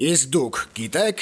Իսկ դուք գիտեք,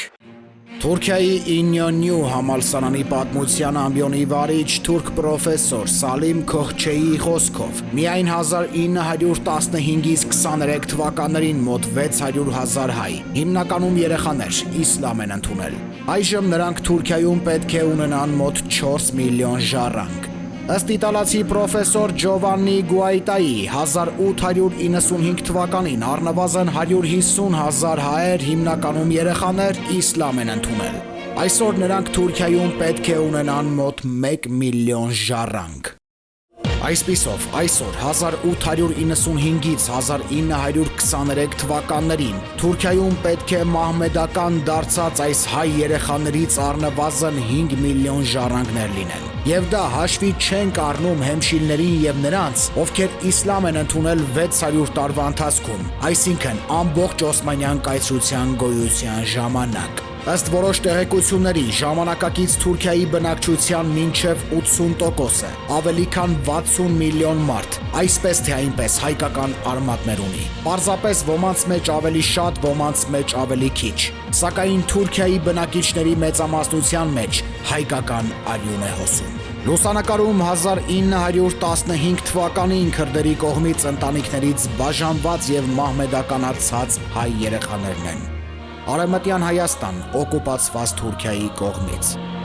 Թուրքիայի Ինյոնյու համալսարանի պատմության ամբիոնի վարիչ թուրք պրոֆեսոր Սալիմ Քոհչեյի խոսքով միայն 1915-ից 23 թվականներին մոտ 600,000 հայ, հիմնականում երեխաներ, իսլամ են ընդունել։ Այժմ նրանք Թուրքիայում պետք է ունենան մոտ 4 միլիոն ժառանգ։ Ըստ իտալացի պրոֆեսոր Ջովաննի Գուայտայի 1895 թվականին առնվազն 150,000 հայեր, հիմնականում երեխաներ, իսլամ են ընդունել։ Այսօր նրանք Թուրքիայում պետք է ունենան մոտ 1 միլիոն ժառանգ։ Այսպիսով, այսօր 1895-ից 1923 թվականներին Թուրքիայում պետք է մահմեդական դարձած այս հայ երեխաներից առնվազն 5 միլիոն ժառանգներ լինեն։ Եվ դա հաշվի չենք առնում հեմշիլներին եւ նրանց, ովքեր իսլամ են ընդունել 600 տարվա ընթացքում, այսինքն ամբողջ Օսմանյան կայսրության գոյության ժամանակ։ Ըստ որոշ տեղեկությունների, ժամանակակից Թուրքիայի բնակչության մինչև 80%-ը, ավելի քան 60 միլիոն մարդ, այսպես թե այնպես հայկական արմատներ ունի։ Պարզապես ոմանց մեջ ավելի շատ, ոմանց մեջ ավելի քիչ, սակայն Թուրքիայի բնակիչների մեծամասնության մեջ հայկական արյուն է հոսում։ Լուսանկարում 1915 թվականին քրդերի կողմից ընտանիքներից բաժանված եւ մահմեդականացած հայ երեխաներն են։ Արևմտյան Հայաստան օկուպացված Թուրքիայի կողմից։